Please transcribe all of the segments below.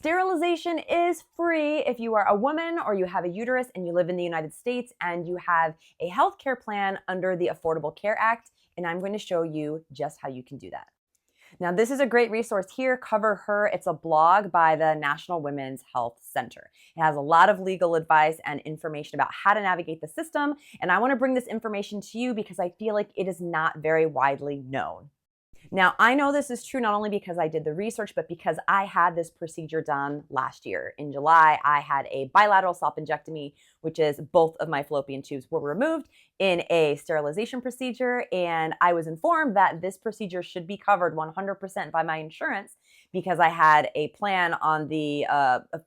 Sterilization is free if you are a woman or you have a uterus and you live in the United States and you have a healthcare plan under the Affordable Care Act, and I'm going to show you just how you can do that. Now, this is a great resource here, Cover Her. It's a blog by the National Women's Health Center. It has a lot of legal advice and information about how to navigate the system, and I want to bring this information to you because I feel like it is not very widely known. Now, I know this is true not only because I did the research, but because I had this procedure done last year. In July, I had a bilateral salpingectomy, which is both of my fallopian tubes were removed in a sterilization procedure. And I was informed that this procedure should be covered 100% by my insurance because I had a plan on the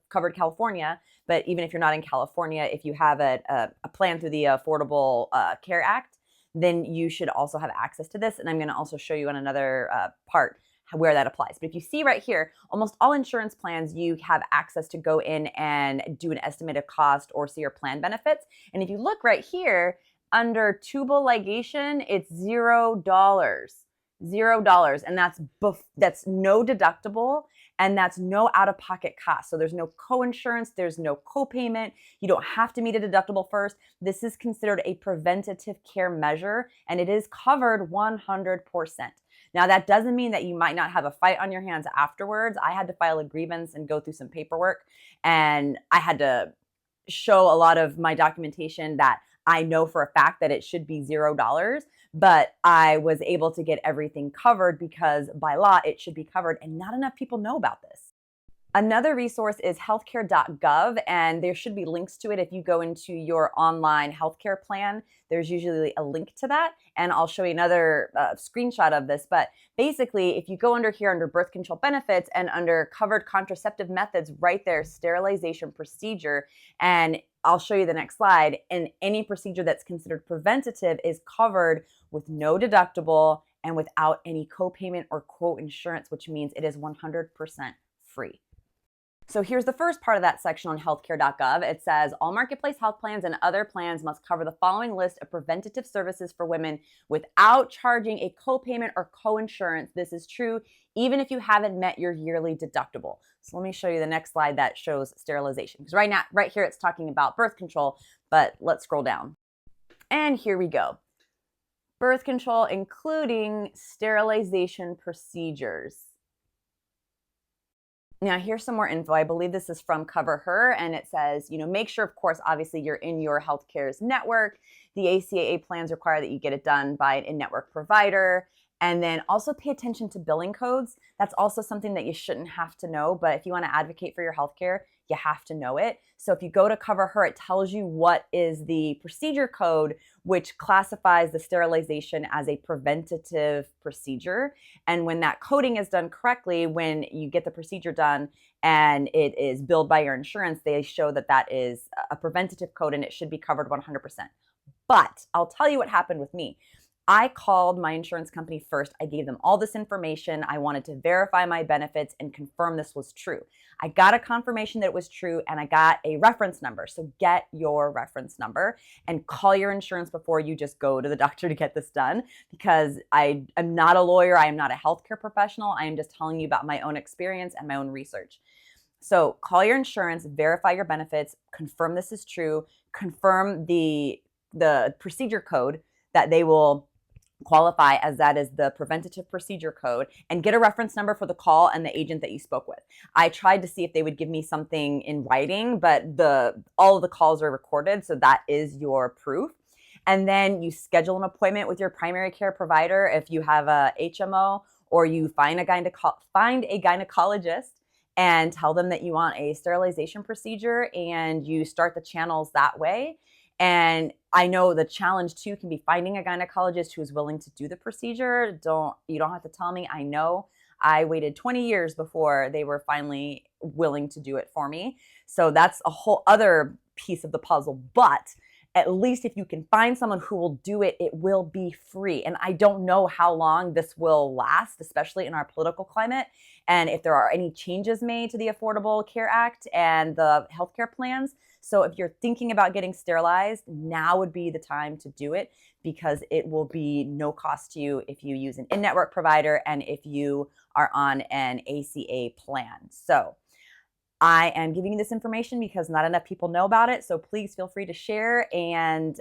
Covered California. But even if you're not in California, if you have a plan through the Affordable Care Act, then you should also have access to this. And I'm going to also show you on another part where that applies. But if you see right here, almost all insurance plans, you have access to go in and do an estimated cost or see your plan benefits. And if you look right here, under tubal ligation, it's $0. $0. And that's no deductible. And that's no out-of-pocket cost. So there's no co-insurance, there's no co-payment. You don't have to meet a deductible first. This is considered a preventative care measure, and it is covered 100%. Now, that doesn't mean that you might not have a fight on your hands afterwards. I had to file a grievance and go through some paperwork, and I had to show a lot of my documentation that I know for a fact that it should be $0, but I was able to get everything covered because by law it should be covered, and not enough people know about this. Another resource is healthcare.gov, and there should be links to it if you go into your online healthcare plan. There's usually a link to that, and I'll show you another screenshot of this. But basically, if you go under here under birth control benefits and under covered contraceptive methods, right there, sterilization procedure, and I'll show you the next slide, and any procedure that's considered preventative is covered with no deductible and without any co-payment or co-insurance, which means it is 100% free. So here's the first part of that section on healthcare.gov. It says, all marketplace health plans and other plans must cover the following list of preventative services for women without charging a co-payment or co-insurance. This is true even if you haven't met your yearly deductible. So let me show you the next slide that shows sterilization. Because right here, it's talking about birth control, but let's scroll down. And here we go. Birth control, including sterilization procedures. Now, here's some more info. I believe this is from Cover Her, and it says, make sure, of course, obviously you're in your healthcare's network. The ACAA plans require that you get it done by an in-network provider. And then also pay attention to billing codes. That's also something that you shouldn't have to know, but if you want to advocate for your healthcare, you have to know it. So if you go to Cover Her, it tells you what is the procedure code, which classifies the sterilization as a preventative procedure. And when that coding is done correctly, when you get the procedure done and it is billed by your insurance, they show that that is a preventative code and it should be covered 100%. But I'll tell you what happened with me. I called my insurance company first. I gave them all this information. I wanted to verify my benefits and confirm this was true. I got a confirmation that it was true, and I got a reference number. So get your reference number and call your insurance before you just go to the doctor to get this done, because I am not a lawyer. I am not a healthcare professional. I am just telling you about my own experience and my own research. So call your insurance, verify your benefits, confirm this is true, confirm the procedure code that they will qualify as that is the preventative procedure code, and get a reference number for the call and the agent that you spoke with. I tried to see if they would give me something in writing, but all of the calls are recorded, so that is your proof. And then you schedule an appointment with your primary care provider if you have a HMO, or you find a gynecologist and tell them that you want a sterilization procedure, and you start the channels that way. And I know the challenge too can be finding a gynecologist who is willing to do the procedure. You don't have to tell me. I know I waited 20 years before they were finally willing to do it for me. So that's a whole other piece of the puzzle. But at least if you can find someone who will do it, it will be free. And I don't know how long this will last, especially in our political climate. And if there are any changes made to the Affordable Care Act and the healthcare plans. So if you're thinking about getting sterilized, now would be the time to do it, because it will be no cost to you if you use an in-network provider and if you are on an ACA plan. So I am giving you this information because not enough people know about it. So please feel free to share, and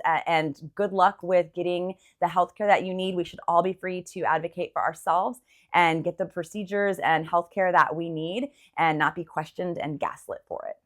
good luck with getting the healthcare that you need. We should all be free to advocate for ourselves and get the procedures and healthcare that we need and not be questioned and gaslit for it.